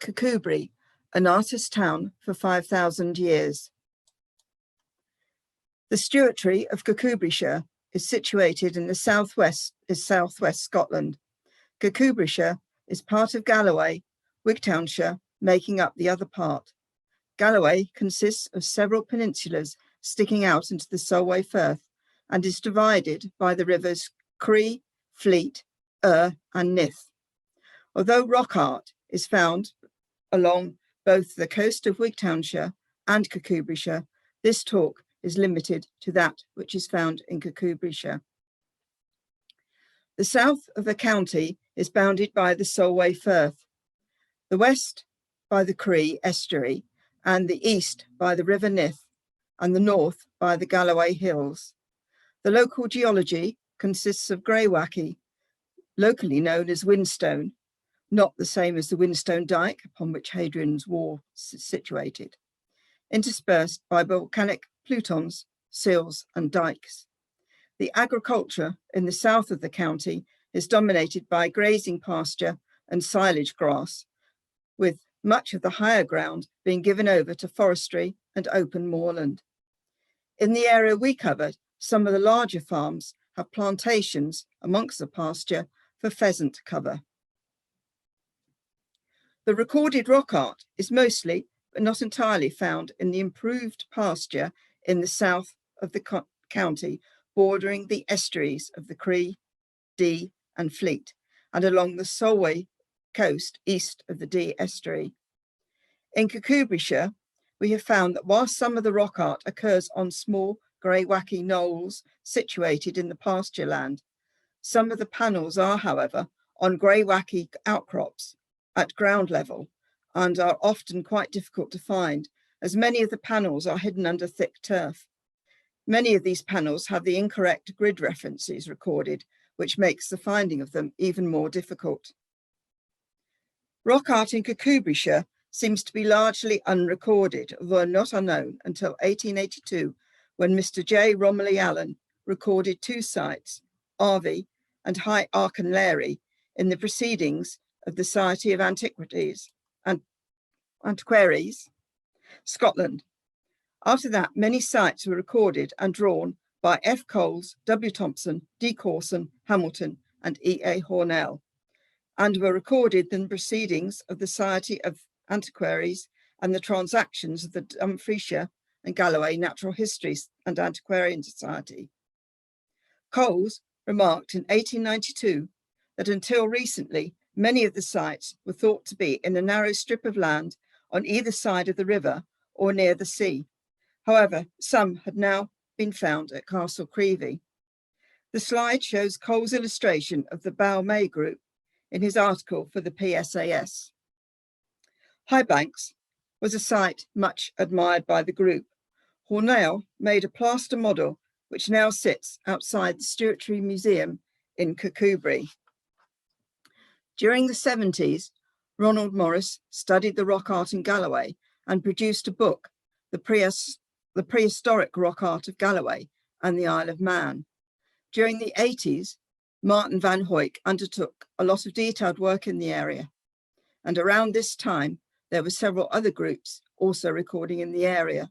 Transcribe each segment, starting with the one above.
Kirkcudbright, an artist town for 5,000 years. The Stewartry of Kirkcudbrightshire is situated in the southwest Scotland. Kirkcudbrightshire is part of Galloway, Wigtownshire making up the other part. Galloway consists of several peninsulas sticking out into the Solway Firth and is divided by the rivers Cree, Fleet, and Nith. Although rock art is found along both the coast of Wigtownshire and Kirkcudbrightshire, this talk is limited to that which is found in Kirkcudbrightshire. The south of the county is bounded by the Solway Firth, the west by the Cree estuary, and the east by the River Nith, and the north by the Galloway Hills. The local geology consists of greywacke, locally known as whinstone, not the same as the Whinstone Dyke upon which Hadrian's Wall is situated, interspersed by volcanic plutons, sills and dikes. The agriculture in the south of the county is dominated by grazing pasture and silage grass, with much of the higher ground being given over to forestry and open moorland. In the area we covered, some of the larger farms have plantations amongst the pasture for pheasant cover. The recorded rock art is mostly, but not entirely, found in the improved pasture in the south of the county, bordering the estuaries of the Cree, Dee and Fleet, and along the Solway coast east of the Dee estuary. In Kirkcudbrightshire, we have found that while some of the rock art occurs on small greywacke knolls situated in the pasture land, some of the panels are, however, on greywacke outcrops at ground level and are often quite difficult to find, as many of the panels are hidden under thick turf. Many of these panels have the incorrect grid references recorded, which makes the finding of them even more difficult. Rock art in Kirkcudbrightshire seems to be largely unrecorded, although not unknown until 1882, when Mr. J. Romilly Allen recorded two sites, Arvey and High Arkenlary, in the Proceedings of the Society of Antiquities and Antiquaries, Scotland. After that, many sites were recorded and drawn by F. Coles, W. Thompson, D. Corson, Hamilton, and E. A. Hornell, and were recorded in the Proceedings of the Society of Antiquaries and the Transactions of the Dumfries and Galloway Natural History and Antiquarian Society. Coles remarked in 1892 that until recently, many of the sites were thought to be in a narrow strip of land on either side of the river or near the sea. However, some had now been found at Castle Creevy. The slide shows Cole's illustration of the Bow May group in his article for the PSAS. Highbanks was a site much admired by the group. Hornell made a plaster model which now sits outside the Stewartry Museum in Kirkcudbright. During the 70s, Ronald Morris studied the rock art in Galloway and produced a book, The Prehistoric Rock Art of Galloway and the Isle of Man. During the 80s, Martin van Hoyk undertook a lot of detailed work in the area. And around this time, there were several other groups also recording in the area.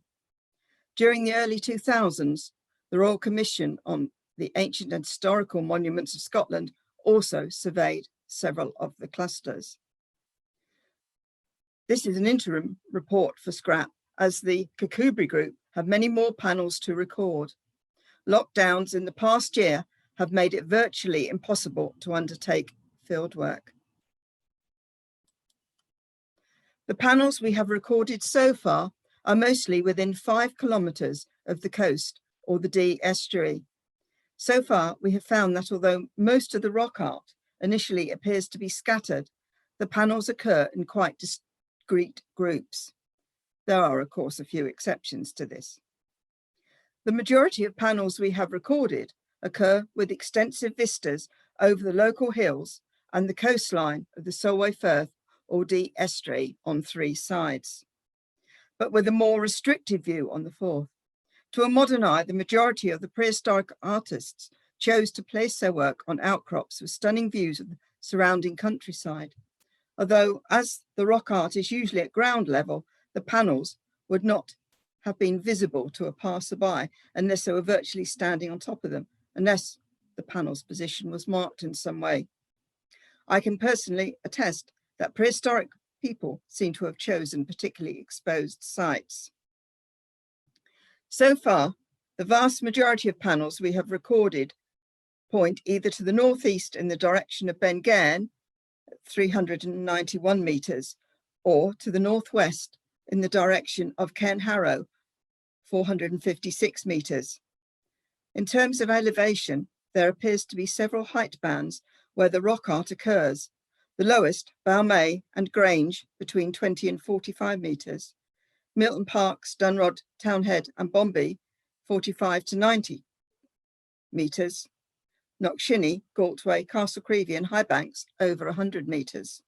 During the early 2000s, the Royal Commission on the Ancient and Historical Monuments of Scotland also surveyed several of the clusters. This is an interim report for Scrap, as the Kirkcudbright group have many more panels to record. Lockdowns in the past year have made it virtually impossible to undertake fieldwork. The panels we have recorded so far are mostly within 5 kilometres of the coast or the Dee estuary. So far, we have found that although most of the rock art initially appears to be scattered, the panels occur in quite discrete groups. There are, of course, a few exceptions to this. The majority of panels we have recorded occur with extensive vistas over the local hills and the coastline of the Solway Firth or Dee estuary on 3 sides, but with a more restricted view on the 4th. To a modern eye, the majority of the prehistoric artists chose to place their work on outcrops with stunning views of the surrounding countryside. although as the rock art is usually at ground level, the panels would not have been visible to a passerby unless they were virtually standing on top of them, unless the panel's position was marked in some way. I can personally attest that prehistoric people seem to have chosen particularly exposed sites. So far, the vast majority of panels we have recorded point either to the northeast in the direction of Ben Gairn, 391 metres, or to the northwest in the direction of Cairn Harrow, 456 metres. In terms of elevation, there appears to be several height bands where the rock art occurs. The lowest, Balmay and Grange, between 20 and 45 metres. Milton Parks, Dunrod, Townhead and Bombay, 45 to 90 metres. Knockshinney, Galtway, Castle Creevy and Highbanks, over 100 metres.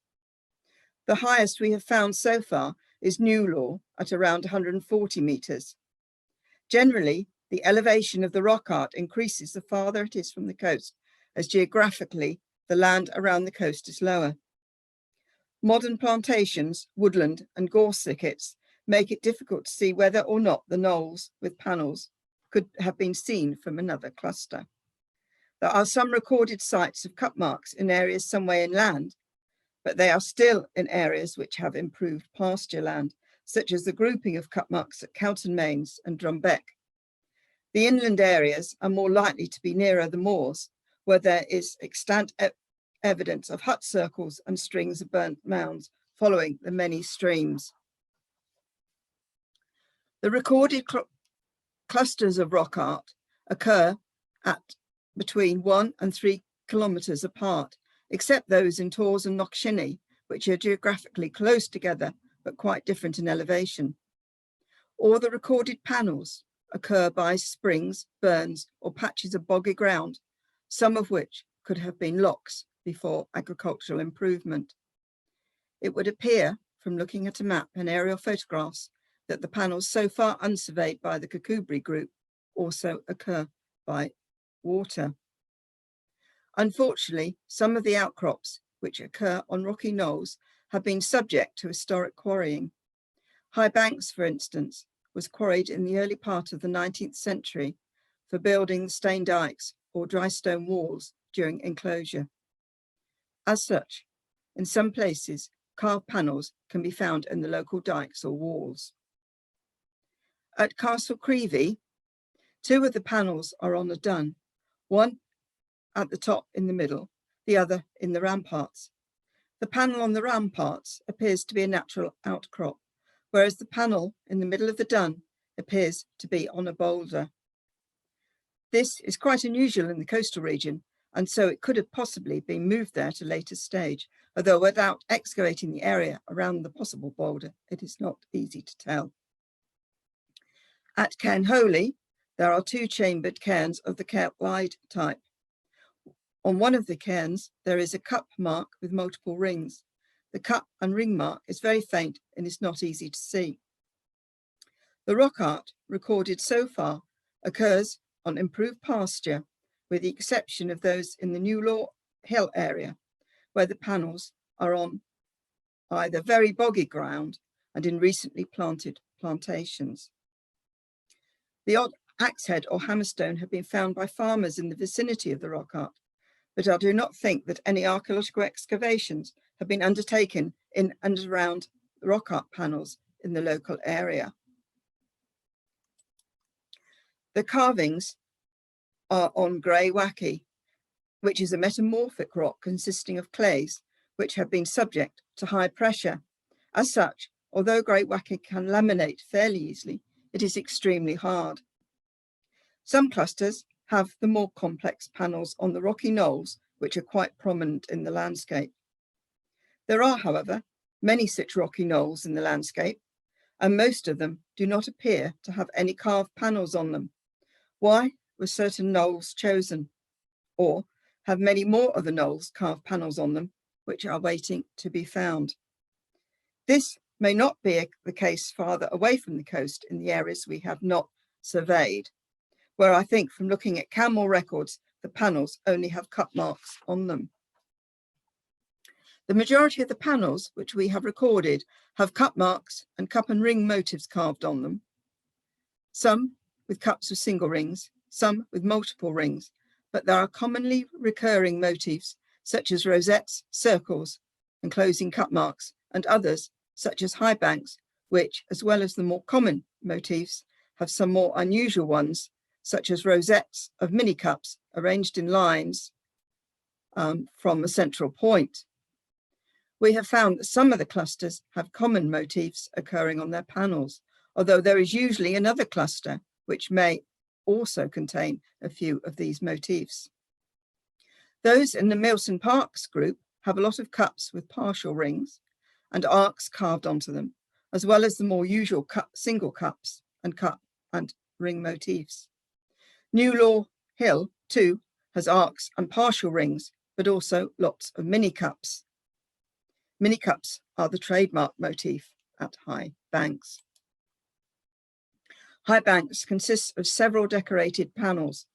The highest we have found so far is Newlaw at around 140 metres. Generally, the elevation of the rock art increases the farther it is from the coast, as geographically the land around the coast is lower. Modern plantations, woodland and gorse thickets make it difficult to see whether or not the knolls with panels could have been seen from another cluster. There are some recorded sites of cut marks in areas some way inland, but they are still in areas which have improved pasture land, such as the grouping of cut marks at Cowton Mains and Drumbeck. The inland areas are more likely to be nearer the moors, where there is extant evidence of hut circles and strings of burnt mounds following the many streams. The recorded clusters of rock art occur at between 1 and 3 kilometres apart, except those in Tors and Knockshinney, which are geographically close together but quite different in elevation. All the recorded panels occur by springs, burns or patches of boggy ground, some of which could have been locks before agricultural improvement. It would appear from looking at a map and aerial photographs that the panels so far unsurveyed by the Kirkcudbright group also occur by water. Unfortunately, some of the outcrops which occur on rocky knolls have been subject to historic quarrying. High Banks, for instance, was quarried in the early part of the 19th century for building the stone dykes or dry stone walls during enclosure. As such, in some places, carved panels can be found in the local dykes or walls. At Castle Creevy, 2 of the panels are on a dun, one at the top in the middle, the other in the ramparts. The panel on the ramparts appears to be a natural outcrop, whereas the panel in the middle of the dun appears to be on a boulder. This is quite unusual in the coastal region, and so it could have possibly been moved there at a later stage, although without excavating the area around the possible boulder, it is not easy to tell. At Cairn Holy, there are 2 chambered cairns of the Kirkcudbright type. On one of the cairns, there is a cup mark with multiple rings. The cup and ring mark is very faint and is not easy to see. The rock art recorded so far occurs on improved pasture, with the exception of those in the Newlaw Hill area, where the panels are on either very boggy ground and in recently planted plantations. The odd axe head or hammerstone have been found by farmers in the vicinity of the rock art, but I do not think that any archaeological excavations have been undertaken in and around the rock art panels in the local area. The carvings are on grey wacke, which is a metamorphic rock consisting of clays which have been subject to high pressure. As such, although grey wacke can laminate fairly easily, it is extremely hard. Some clusters have the more complex panels on the rocky knolls, which are quite prominent in the landscape. There are, however, many such rocky knolls in the landscape, and most of them do not appear to have any carved panels on them. Why were certain knolls chosen? Or have many more of the knolls carved panels on them, which are waiting to be found? This may not be the case farther away from the coast in the areas we have not surveyed, where I think from looking at camel records, the panels only have cut marks on them. The majority of the panels which we have recorded have cup marks and cup and ring motifs carved on them, some with cups with single rings, some with multiple rings, but there are commonly recurring motifs such as rosettes, circles, and closing cup marks, and others such as high banks, which, as well as the more common motifs, have some more unusual ones, such as rosettes of mini cups arranged in lines from a central point. We have found that some of the clusters have common motifs occurring on their panels, although there is usually another cluster which may also contain a few of these motifs. Those in the Milson Parks group have a lot of cups with partial rings and arcs carved onto them, as well as the more usual single cups and cup and ring motifs. New Law Hill, too, has arcs and partial rings, but also lots of mini cups. Mini cups are the trademark motif at High Banks. High Banks consists of several decorated panels,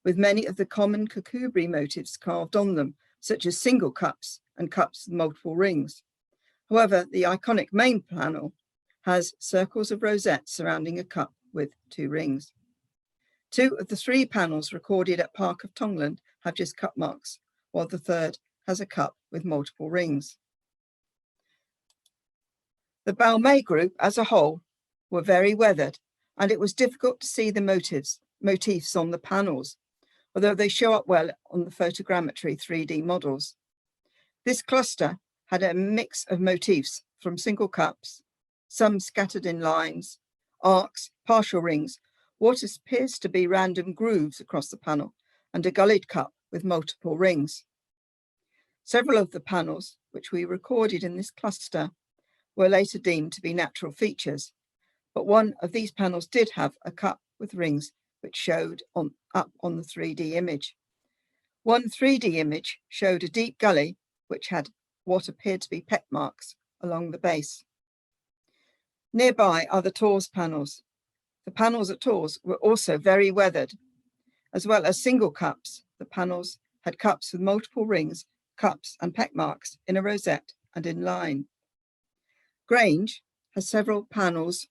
with many of the common Kirkcudbright motifs carved on them, such as single cups and cups with multiple rings. However, the iconic main panel has circles of rosettes surrounding a cup with 2 rings. 2 of the 3 panels recorded at Park of Tongland have just cup marks, while the 3rd has a cup with multiple rings. The Balmain group as a whole were very weathered, and it was difficult to see the motifs on the panels, although they show up well on the photogrammetry 3D models. This cluster had a mix of motifs from single cups, some scattered in lines, arcs, partial rings, what appears to be random grooves across the panel, and a gullied cup with multiple rings. Several of the panels, which we recorded in this cluster, were later deemed to be natural features, but one of these panels did have a cup with rings which showed up on the 3D image. One 3D image showed a deep gully which had what appeared to be peck marks along the base. Nearby are the Tors panels. The panels at Tors were also very weathered. As well as single cups, the panels had cups with multiple rings, cups and peck marks in a rosette and in line. Grange has several panels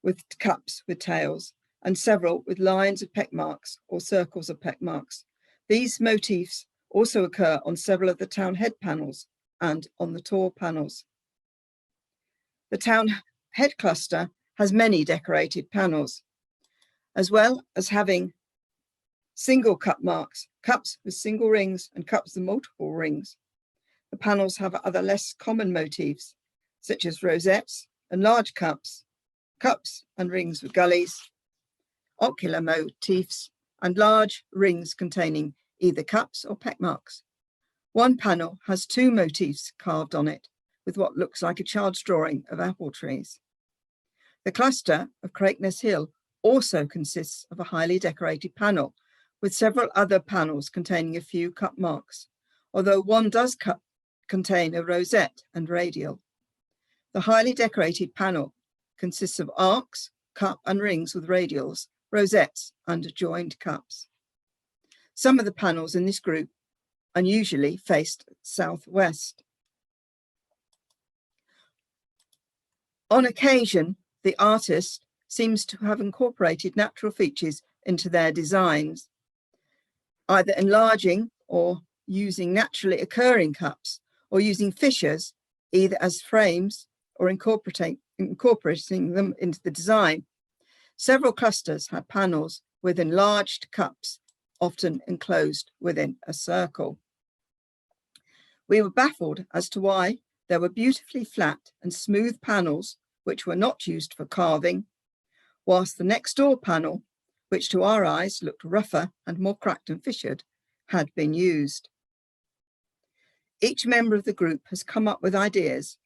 with cups with tails and several with lines of peck marks or circles of peck marks. These motifs also occur on several of the town head panels and on the Tor panels. The town head cluster has many decorated panels, as well as having single cup marks, cups with single rings and cups with multiple rings. The panels have other less common motifs, such as rosettes and large cups, cups and rings with gullies, ocular motifs, and large rings containing either cups or peck marks. One panel has 2 motifs carved on it, with what looks like a child's drawing of apple trees. The cluster of Crakeness Hill also consists of a highly decorated panel, with several other panels containing a few cup marks, although one does contain a rosette and radial. The highly decorated panel consists of arcs, cup and rings with radials, rosettes and joined cups. Some of the panels in this group unusually faced southwest. On occasion, the artist seems to have incorporated natural features into their designs, either enlarging or using naturally occurring cups, or using fissures either as frames or incorporating them into the design. Several clusters had panels with enlarged cups, often enclosed within a circle. We were baffled as to why there were beautifully flat and smooth panels which were not used for carving, whilst the next door panel, which to our eyes looked rougher and more cracked and fissured, had been used. Each member of the group has come up with ideas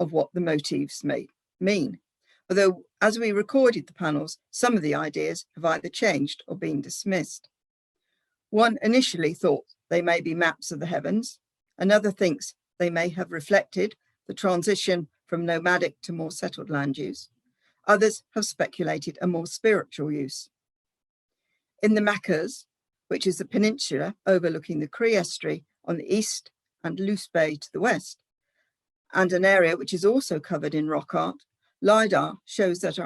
of what the motifs may mean, although as we recorded the panels, some of the ideas have either changed or been dismissed. One initially thought they may be maps of the heavens, another thinks they may have reflected the transition from nomadic to more settled land use. Others have speculated a more spiritual use. In the Machars, which is the peninsula overlooking the prehistory on the east and Loose Bay to the west, and an area which is also covered in rock art. LiDAR shows that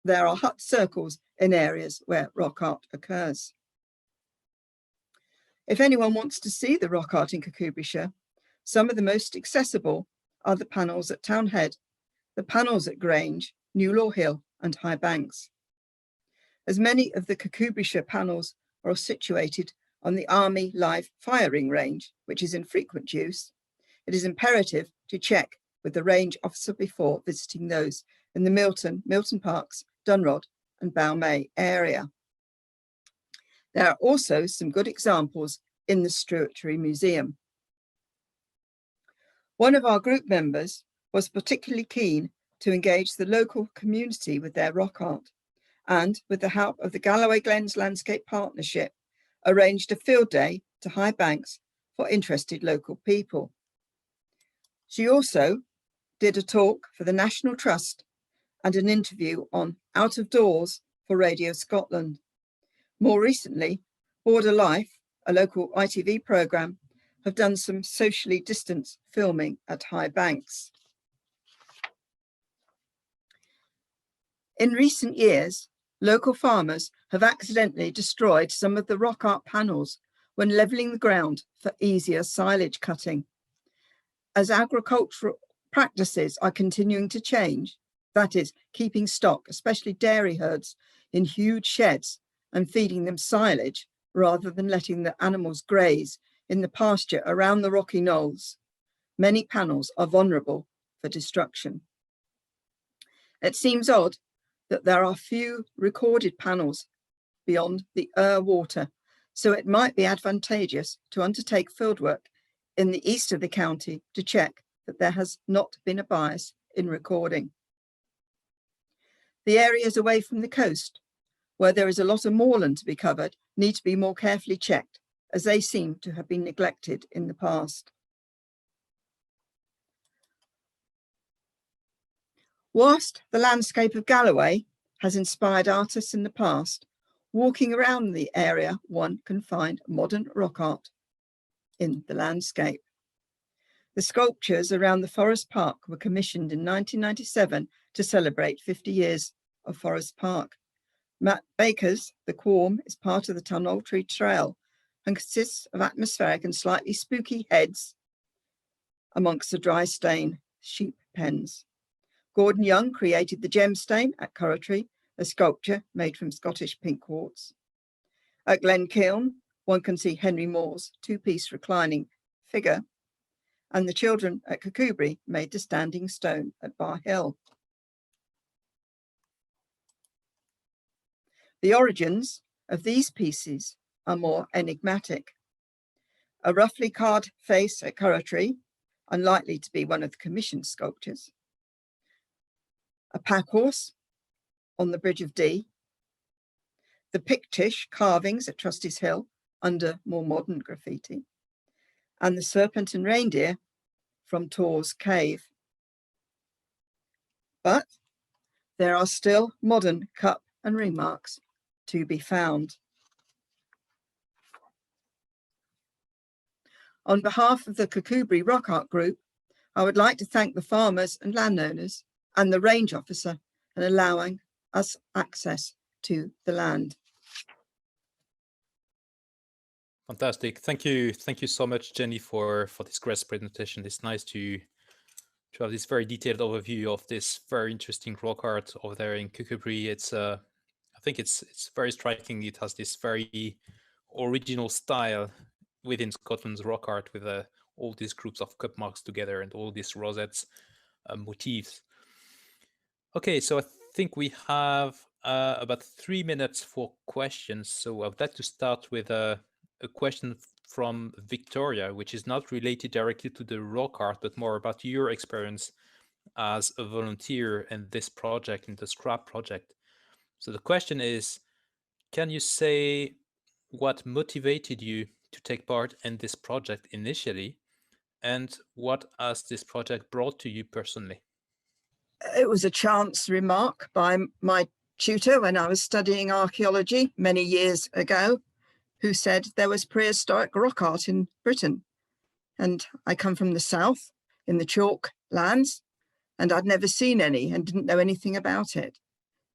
there are hut circles in areas where rock art occurs. If anyone wants to see the rock art in Kirkcudbrightshire, some of the most accessible are the panels at Town Head, the panels at Grange, Newlaw Hill and High Banks. As many of the Kirkcudbrightshire panels are situated on the Army live firing range, which is in frequent use, it is imperative to check with the range officer before visiting those in the Milton Parks, Dunrod and Balmain area. There are also some good examples in the Stewartry Museum. One of our group members was particularly keen to engage the local community with their rock art, and with the help of the Galloway Glens Landscape Partnership, arranged a field day to High Banks for interested local people. She also did a talk for the National Trust and an interview on Out of Doors for Radio Scotland. More recently, Border Life, a local ITV programme, have done some socially distanced filming at High Banks. In recent years, local farmers have accidentally destroyed some of the rock art panels when levelling the ground for easier silage cutting. As agricultural practices are continuing to change, that is, keeping stock, especially dairy herds, in huge sheds and feeding them silage rather than letting the animals graze in the pasture around the rocky knolls, many panels are vulnerable for destruction. It seems odd that there are few recorded panels beyond the water, so it might be advantageous to undertake fieldwork in the east of the county to check that there has not been a bias in recording. The areas away from the coast, where there is a lot of moorland to be covered, need to be more carefully checked, as they seem to have been neglected in the past. Whilst the landscape of Galloway has inspired artists in the past, walking around the area, one can find modern rock art in the landscape. The sculptures around the Forest Park were commissioned in 1997 to celebrate 50 years of Forest Park. Matt Baker's The Quorm is part of the Tunoltree Trail and consists of atmospheric and slightly spooky heads amongst the dry stain sheep pens. Gordon Young created the Gemstone at Curratree, a sculpture made from Scottish pink quartz. At Glenkiln, one can see Henry Moore's two-piece reclining figure, and the children at Kirkcudbright made the standing stone at Bar Hill. The origins of these pieces are more enigmatic. A roughly carved face at Curratree, unlikely to be one of the commissioned sculptures. A pack horse on the Bridge of Dee. The Pictish carvings at Trustees Hill under more modern graffiti. And the serpent and reindeer from Tor's Cave. But there are still modern cup and ring marks to be found. On behalf of the Kirkcudbright Rock Art Group, I would like to thank the farmers and landowners and the range officer in allowing us access to the land. Fantastic. Thank you so much, Jenny, for this great presentation. It's nice to have this very detailed overview of this very interesting rock art over there in Kirkcudbright. It's I think it's very striking. It has this very original style within Scotland's rock art, with all these groups of cup marks together and all these rosettes motifs. Okay, so I think we have about 3 minutes for questions. So I'd like to start with a question from Victoria, which is not related directly to the rock art, but more about your experience as a volunteer in this project, in the Scrap project. So the question is, can you say what motivated you to take part in this project initially, and what has this project brought to you personally? It was a chance remark by my tutor when I was studying archaeology many years ago, who said there was prehistoric rock art in Britain. and I come from the south in the chalk lands, and I'd never seen any and didn't know anything about it.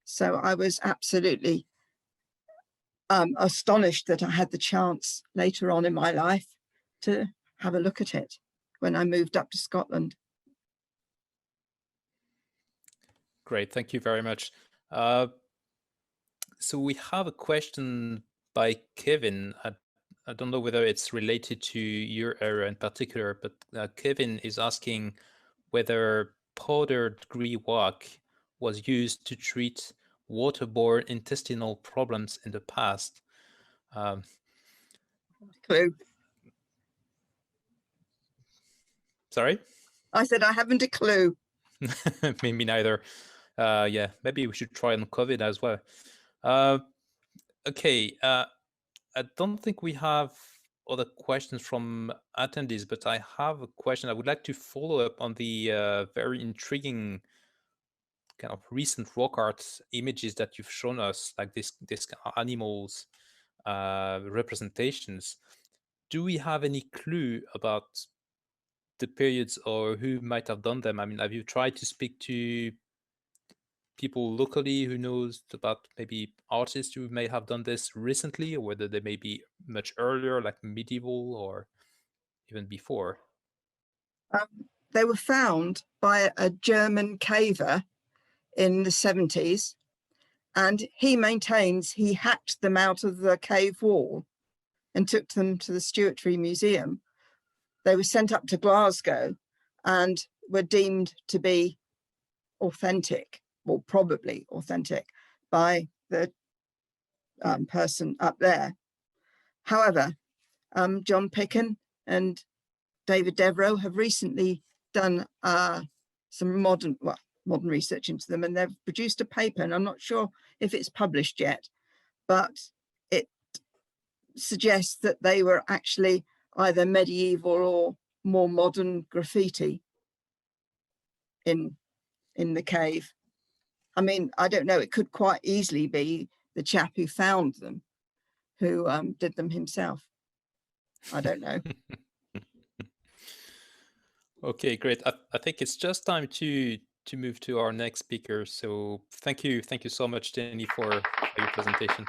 So I was absolutely astonished that I had the chance later on in my life to have a look at it when I moved up to Scotland. Great, thank you very much. So we have a question by Kevin. I don't know whether it's related to your area in particular, but Kevin is asking whether powdered grey rock was used to treat waterborne intestinal problems in the past. Clue. Sorry? I said I haven't a clue. Maybe neither. Yeah, maybe we should try on COVID as well. Okay, I don't think we have other questions from attendees, but I have a question. I would like to follow up on the very intriguing kind of recent rock art images that you've shown us, like this animals representations. Do we have any clue about the periods or who might have done them? I mean, have you tried to speak to people locally who knows about maybe artists who may have done this recently, or whether they may be much earlier, like medieval or even before? They were found by a German caver in the 70s, and he maintains he hacked them out of the cave wall and took them to the Stewartry Museum. They were sent up to Glasgow and were deemed to be authentic, or probably authentic, by the person up there. However, John Picken and David Devereux have recently done some modern research into them, and they've produced a paper, and I'm not sure if it's published yet, but it suggests that they were actually either medieval or more modern graffiti in the cave. I mean, I don't know, it could quite easily be the chap who found them who did them himself. I don't know. Okay, great. I think it's just time to move to our next speaker. So thank you so much, Jenny, for your presentation.